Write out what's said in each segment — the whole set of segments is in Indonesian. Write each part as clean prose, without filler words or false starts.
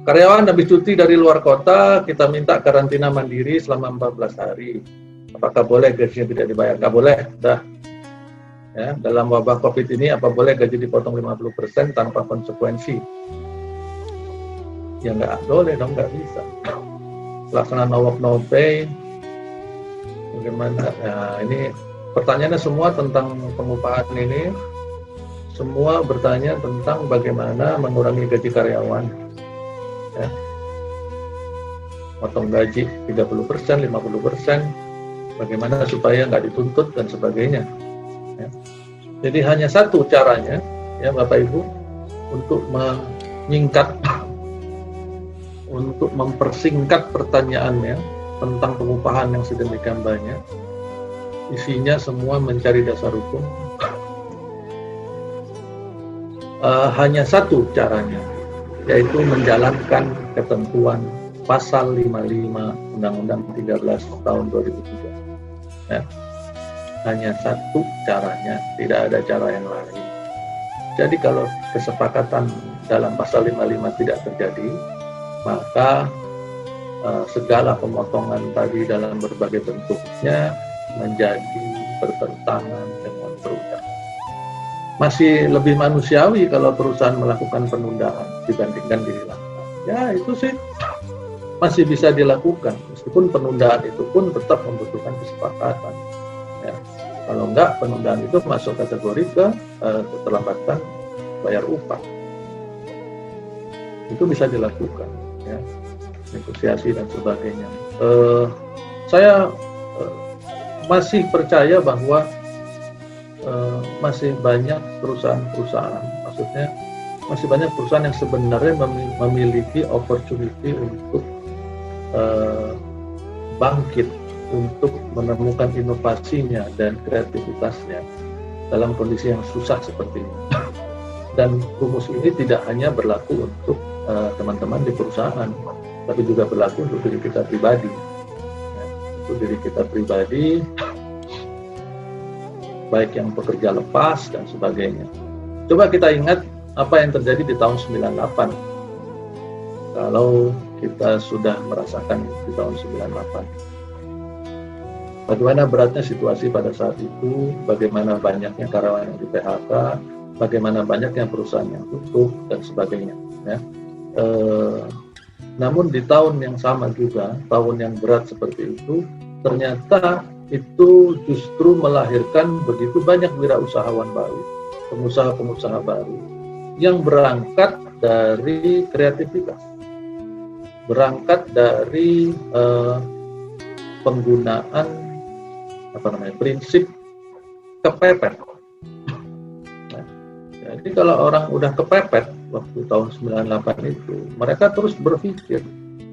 Karyawan habis cuti dari luar kota, kita minta karantina mandiri selama 14 hari. Apakah boleh gajinya tidak dibayar? Nggak boleh, dah. Ya, dalam wabah COVID ini, apa boleh gaji dipotong 50% tanpa konsekuensi? Ya nggak boleh dong, nggak bisa. Pelaksanaan no work no pay, bagaimana? Nah, ini pertanyaannya semua tentang pengupahan ini, semua bertanya tentang bagaimana mengurangi gaji karyawan. Ya. Potong gaji 30%, 50%, bagaimana supaya nggak dituntut dan sebagainya. Ya. Jadi hanya satu caranya, ya Bapak Ibu, untuk menyingkat, untuk mempersingkat pertanyaannya tentang pengupahan yang sedemikian banyak, isinya semua mencari dasar hukum. Hanya satu caranya, yaitu menjalankan ketentuan pasal 55 Undang-Undang 13 tahun 2003. Ya. Hanya satu caranya, tidak ada cara yang lain. Jadi kalau kesepakatan dalam pasal 55 tidak terjadi, maka segala pemotongan tadi dalam berbagai bentuknya menjadi bertentangan dengan perundang. Masih lebih manusiawi kalau perusahaan melakukan penundaan dibandingkan dihilangkan. Ya itu sih masih bisa dilakukan, meskipun penundaan itu pun tetap membutuhkan kesepakatan. Ya. Kalau enggak, penundaan itu masuk kategori keterlambatan bayar upah. Itu bisa dilakukan, ya, negosiasi dan sebagainya. Saya masih percaya bahwa masih banyak perusahaan-perusahaan, maksudnya masih banyak perusahaan yang sebenarnya memiliki opportunity untuk bangkit, untuk menemukan inovasinya dan kreativitasnya dalam kondisi yang susah seperti ini. Dan rumus ini tidak hanya berlaku untuk teman-teman di perusahaan, tapi juga berlaku untuk diri kita pribadi. Ya, untuk diri kita pribadi, baik yang pekerja lepas dan sebagainya. Coba kita ingat apa yang terjadi di tahun 98. Kalau kita sudah merasakan di tahun 98. Bagaimana beratnya situasi pada saat itu, bagaimana banyaknya karyawan yang di PHK, bagaimana banyaknya perusahaan yang tutup dan sebagainya. Ya. Namun di tahun yang sama juga, tahun yang berat seperti itu, ternyata itu justru melahirkan begitu banyak wirausahawan baru, pengusaha-pengusaha baru yang berangkat dari kreativitas, berangkat dari penggunaan prinsip kepepet. Nah, jadi kalau orang udah kepepet waktu tahun 98 itu, mereka terus berpikir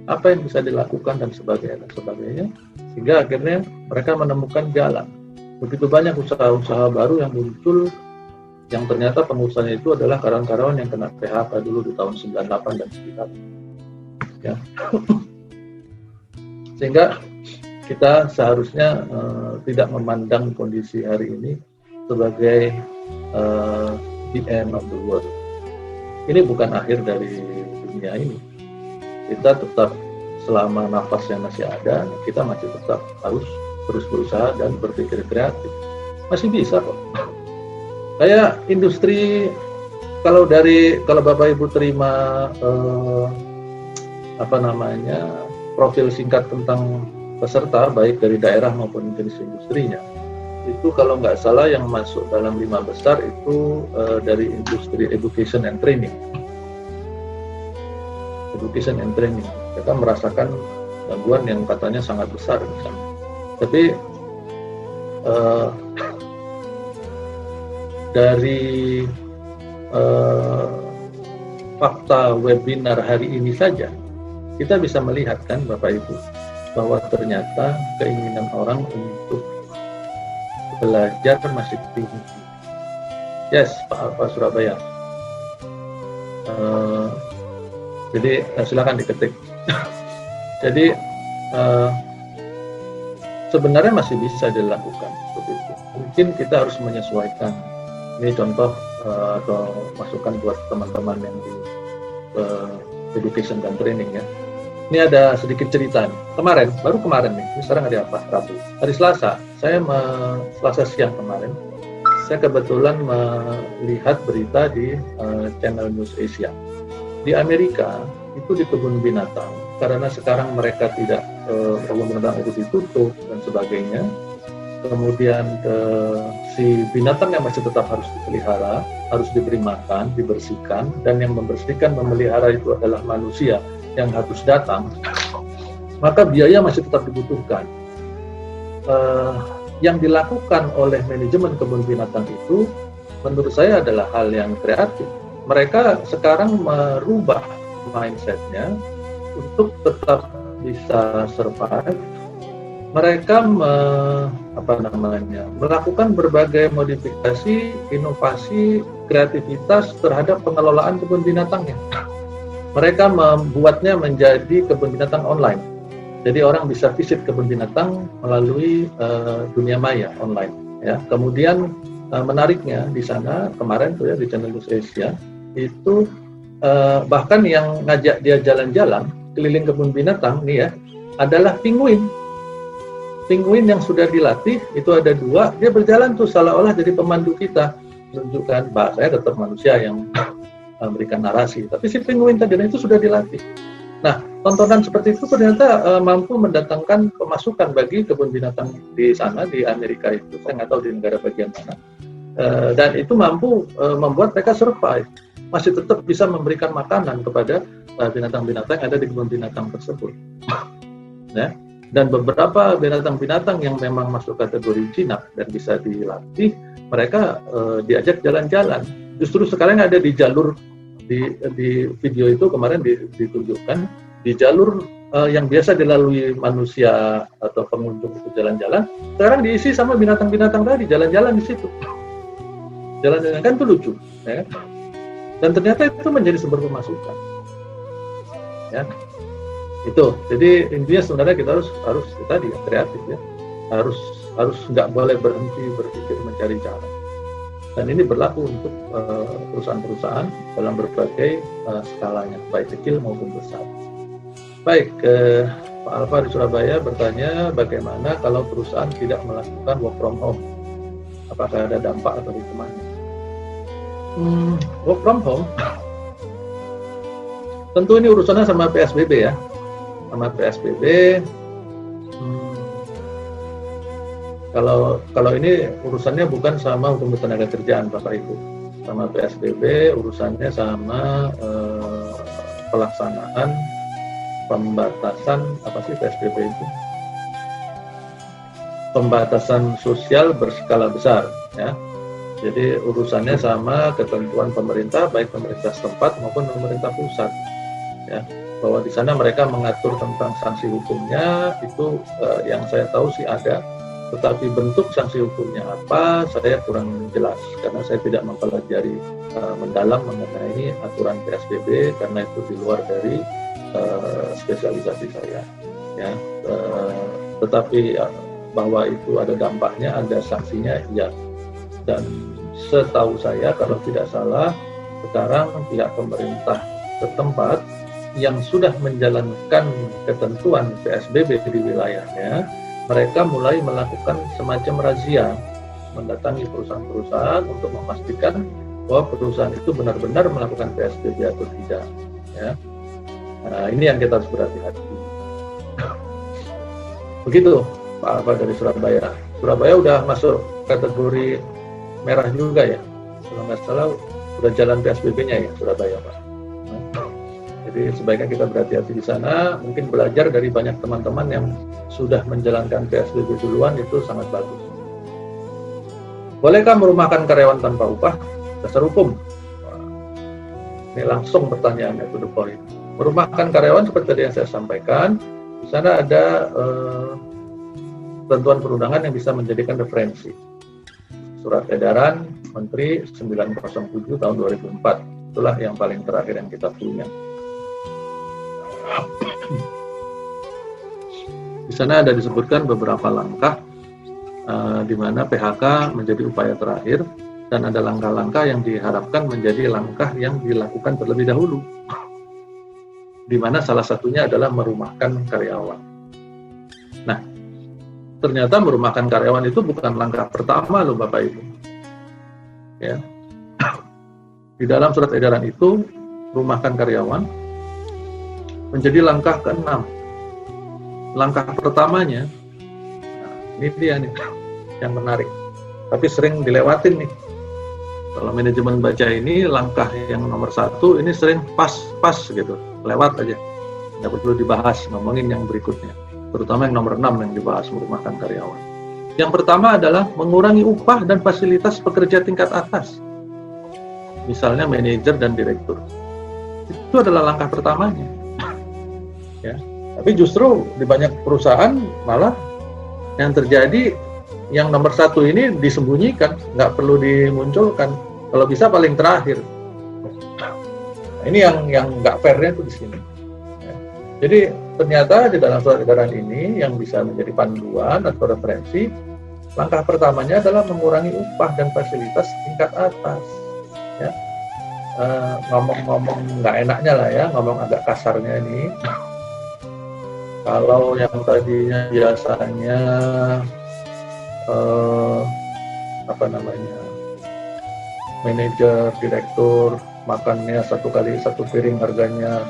apa yang bisa dilakukan dan sebagainya, sehingga akhirnya mereka menemukan jalan. Begitu banyak usaha-usaha baru yang muncul, yang ternyata pengusahanya itu adalah karyawan-karyawan yang kena PHK dulu di tahun 98 dan sekitar. Ya. Sehingga kita seharusnya tidak memandang kondisi hari ini sebagai the end of the world. Ini bukan akhir dari dunia ini. Kita tetap, selama nafasnya masih ada, kita masih tetap harus terus berusaha dan berpikir kreatif. Masih bisa kok. Kayak industri, kalau Bapak Ibu terima profil singkat tentang peserta, baik dari daerah maupun jenis industrinya, itu kalau nggak salah yang masuk dalam 5 besar itu dari industri education and training. Education and training, kita merasakan gangguan yang katanya sangat besar misalnya. Tapi dari fakta webinar hari ini saja, kita bisa melihat kan Bapak Ibu, bahwa ternyata keinginan orang untuk belajar masih tinggi. Yes, Pak Surabaya. Jadi silakan diketik. Jadi sebenarnya masih bisa dilakukan seperti itu. Mungkin kita harus menyesuaikan. Ini contoh atau masukan buat teman-teman yang di education dan training ya. Ini ada sedikit cerita nih. Baru kemarin nih, ini sekarang hari apa? Rabu. Hari Selasa, Selasa siang kemarin, saya kebetulan melihat berita di channel News Asia. Di Amerika, itu di kebun binatang, karena sekarang mereka tidak, kebun binatang itu ditutup dan sebagainya, kemudian si binatang yang masih tetap harus dipelihara, harus diberi makan, dibersihkan, dan yang membersihkan, memelihara itu adalah manusia yang harus datang, maka biaya masih tetap dibutuhkan. Yang dilakukan oleh manajemen kebun binatang itu menurut saya adalah hal yang kreatif. Mereka sekarang merubah mindsetnya untuk tetap bisa survive. Mereka melakukan berbagai modifikasi, inovasi, kreativitas terhadap pengelolaan kebun binatangnya. Mereka membuatnya menjadi kebun binatang online. Jadi orang bisa visit kebun binatang melalui dunia maya online. Ya. Kemudian menariknya di sana kemarin tuh ya di channel News Asia itu bahkan yang ngajak dia jalan-jalan keliling kebun binatang nih ya adalah penguin. Penguin yang sudah dilatih itu ada 2, dia berjalan tuh seolah-olah jadi pemandu kita, menunjukkan bahasanya tetap manusia yang memberikan narasi, tapi si penguin tadi itu sudah dilatih. Nah, tontonan seperti itu ternyata mampu mendatangkan pemasukan bagi kebun binatang di sana, di Amerika itu, saya nggak tahu di negara bagian mana, dan itu mampu membuat mereka survive, masih tetap bisa memberikan makanan kepada binatang-binatang yang ada di kebun binatang tersebut. Ya. Dan beberapa binatang-binatang yang memang masuk kategori jinak dan bisa dilatih, mereka diajak jalan-jalan. Justru sekarang ada di jalur di video itu kemarin ditunjukkan di jalur yang biasa dilalui manusia atau pengunjung itu jalan-jalan, sekarang diisi sama binatang-binatang tadi jalan-jalan di situ. Jalan-jalan kan itu lucu, ya. Dan ternyata itu menjadi sumber pemasukan. Ya. Itu. Jadi intinya sebenarnya kita harus tadi ya, kreatif ya. Harus nggak boleh berhenti berpikir mencari cara. Dan ini berlaku untuk perusahaan-perusahaan dalam berbagai skalanya, baik kecil maupun besar. Baik, Pak Alfa di Surabaya bertanya bagaimana kalau perusahaan tidak melakukan work from home? Apakah ada dampak atau hikmahnya? Work from home, tentu ini urusannya sama PSBB ya. Sama PSBB, Kalau ini urusannya bukan sama hukum ketenaga kerjaan Bapak Ibu, sama PSBB urusannya sama pelaksanaan pembatasan apa sih PSBB itu? Pembatasan sosial berskala besar, ya. Jadi urusannya sama ketentuan pemerintah, baik pemerintah setempat maupun pemerintah pusat, ya. Bahwa di sana mereka mengatur tentang sanksi hukumnya itu yang saya tahu sih ada. Tetapi bentuk sanksi hukumnya apa, saya kurang jelas karena saya tidak mempelajari mendalam mengenai aturan PSBB karena itu di luar dari spesialisasi saya. Ya, tetapi bahwa itu ada dampaknya, ada sanksinya, ya. Dan setahu saya kalau tidak salah sekarang pihak pemerintah setempat yang sudah menjalankan ketentuan PSBB di wilayahnya, mereka mulai melakukan semacam razia, mendatangi perusahaan-perusahaan untuk memastikan bahwa perusahaan itu benar-benar melakukan PSBB atau tidak. Ya. Nah, ini yang kita harus berhati-hati. Begitu, Pak Alfa dari Surabaya. Surabaya udah masuk kategori merah juga ya. Kalau nggak salah, udah jalan PSBB-nya ya Surabaya, Pak. Jadi sebaiknya kita berhati-hati di sana, mungkin belajar dari banyak teman-teman yang sudah menjalankan PSBB duluan, itu sangat bagus. Bolehkah merumahkan karyawan tanpa upah? Dasar hukum. Ini langsung pertanyaannya to the point. Merumahkan karyawan seperti tadi yang saya sampaikan, di sana ada ketentuan perundangan yang bisa menjadikan referensi. Surat edaran Menteri 907 tahun 2004, itulah yang paling terakhir yang kita punya. Di sana ada disebutkan beberapa langkah di mana PHK menjadi upaya terakhir dan ada langkah-langkah yang diharapkan menjadi langkah yang dilakukan terlebih dahulu. di mana salah satunya adalah merumahkan karyawan. Nah, ternyata merumahkan karyawan itu bukan langkah pertama loh Bapak Ibu. Ya. Di dalam surat edaran itu, rumahkan karyawan menjadi langkah ke-6. Langkah pertamanya, nah, ini dia nih yang menarik, tapi sering dilewatin nih. Kalau manajemen baca ini, langkah yang nomor 1 ini sering pas gitu, lewat aja, nggak perlu dibahas, ngomongin yang berikutnya, terutama yang nomor 6 yang dibahas, merumahkan karyawan. Yang pertama adalah mengurangi upah dan fasilitas pekerja tingkat atas, misalnya manajer dan direktur. Itu adalah langkah pertamanya. Ya. Tapi justru di banyak perusahaan malah yang terjadi, yang nomor 1 ini disembunyikan, nggak perlu dimunculkan. Kalau bisa paling terakhir. Nah, ini yang nggak fairnya itu di sini. Ya. Jadi ternyata di dalam surat edaran ini yang bisa menjadi panduan atau referensi, langkah pertamanya adalah mengurangi upah dan fasilitas tingkat atas. Ya. Ngomong-ngomong nggak enaknya lah ya, ngomong agak kasarnya ini. Kalau yang tadinya biasanya manajer, direktur makannya satu piring harganya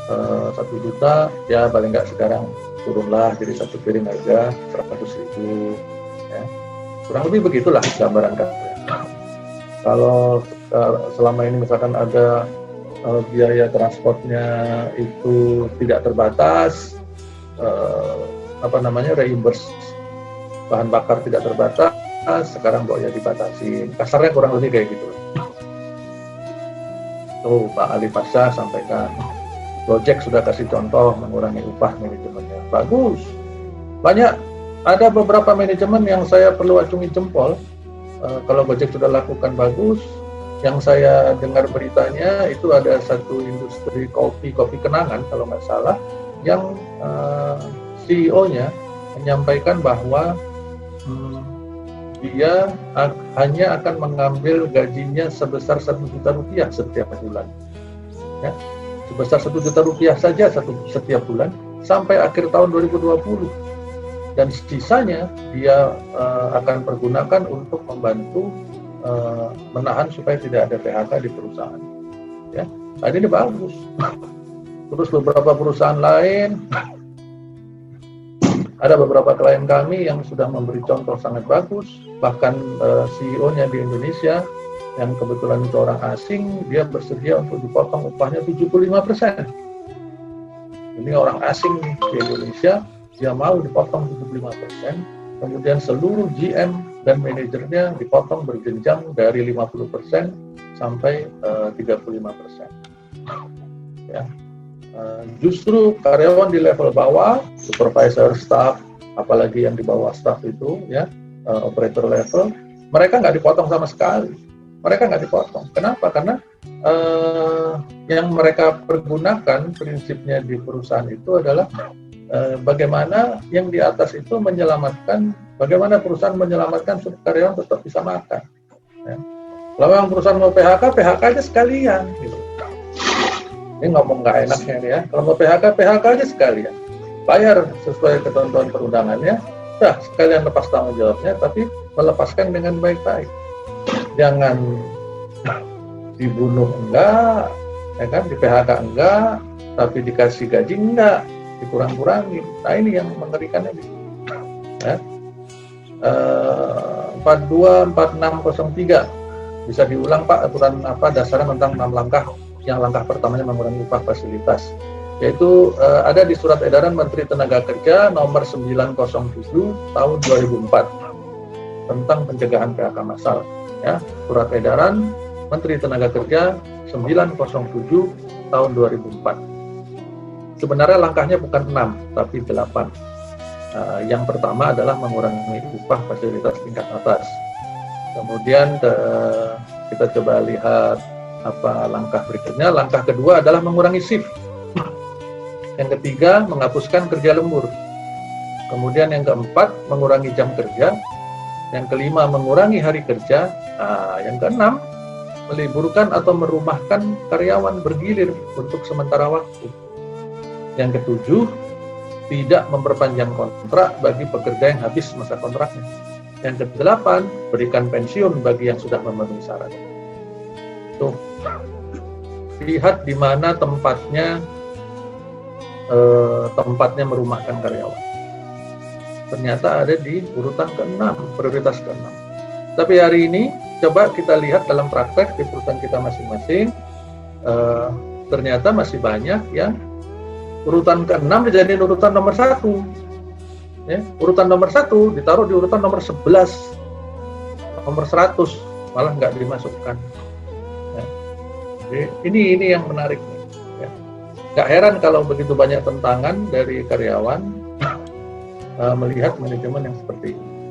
1 juta, ya paling nggak sekarang turunlah jadi 1 piring harga 100.000, ya. Kurang lebih begitulah gambaran katanya. Kalau selama ini misalkan ada biaya transportnya itu tidak terbatas, reimburse bahan bakar tidak terbatas, sekarang kok ya dibatasi. Kasarnya kurang lebih kayak gitu. Tuh Pak Ali Pasha sampaikan, Gojek sudah kasih contoh mengurangi upah manajemennya. Bagus. Banyak, ada beberapa manajemen yang saya perlu acungi jempol. Kalau Gojek sudah lakukan bagus. Yang saya dengar beritanya itu ada satu industri kopi kenangan kalau nggak salah, yang CEO-nya menyampaikan bahwa dia hanya akan mengambil gajinya sebesar 1 juta rupiah setiap bulan, ya, sebesar 1 juta rupiah saja setiap bulan sampai akhir tahun 2020, dan sisanya dia akan pergunakan untuk membantu menahan supaya tidak ada PHK di perusahaan. Ya, nah ini bagus. Terus beberapa perusahaan lain, ada beberapa klien kami yang sudah memberi contoh sangat bagus, bahkan CEO-nya di Indonesia, yang kebetulan itu orang asing, dia bersedia untuk dipotong upahnya 75%. Ini orang asing di Indonesia, dia mau dipotong 75%, kemudian seluruh GM dan manajernya dipotong berjenjang dari 50% sampai 35%. Ya. Justru karyawan di level bawah, supervisor, staff, apalagi yang di bawah staff itu, ya, operator level, mereka nggak dipotong sama sekali. Mereka nggak dipotong. Kenapa? Karena yang mereka pergunakan prinsipnya di perusahaan itu adalah bagaimana yang di atas itu menyelamatkan, bagaimana perusahaan menyelamatkan supaya karyawan tetap bisa makan. Ya. Kalau yang perusahaan mau PHK aja sekalian. Gitu. Ini ngomong nggak enaknya nih ya. Kalau mau PHK aja sekalian. Bayar sesuai ketentuan perundangannya. Udah sekalian lepas tanggung jawabnya, tapi melepaskan dengan baik-baik. Jangan dibunuh enggak, ya kan? Di PHK enggak, tapi dikasih gaji enggak. Dikurang-kurangin. Nah ini yang mengerikannya di sini. Ya. 424603 bisa diulang Pak, aturan apa dasarnya tentang 6 langkah. Yang langkah pertamanya mengurangi upah fasilitas, yaitu ada di Surat Edaran Menteri Tenaga Kerja nomor 907 tahun 2004 tentang pencegahan PHK massal. Ya, Surat Edaran Menteri Tenaga Kerja 907 tahun 2004. Sebenarnya langkahnya bukan 6, tapi 8. Yang pertama adalah mengurangi upah fasilitas tingkat atas. Kemudian kita coba lihat apa langkah berikutnya. Langkah kedua adalah mengurangi shift. Yang ketiga, menghapuskan kerja lembur. Kemudian yang keempat, mengurangi jam kerja. Yang kelima, mengurangi hari kerja. Yang keenam, meliburkan atau merumahkan karyawan bergilir untuk sementara waktu. Yang ketujuh, tidak memperpanjang kontrak bagi pekerja yang habis masa kontraknya. Yang kedelapan, berikan pensiun bagi yang sudah memenuhi syarat. Tuh, lihat di mana tempatnya merumahkan karyawan. Ternyata ada di urutan ke-6, prioritas ke-6. Tapi hari ini coba kita lihat dalam praktek di perusahaan kita masing-masing, ternyata masih banyak yang urutan ke-6 dijadiin urutan nomor 1. Ya, urutan nomor 1 ditaruh di urutan nomor 11, nomor 100, malah nggak dimasukkan. Ya. Jadi ini yang menarik. Ya. Nggak heran kalau begitu banyak tentangan dari karyawan melihat manajemen yang seperti ini.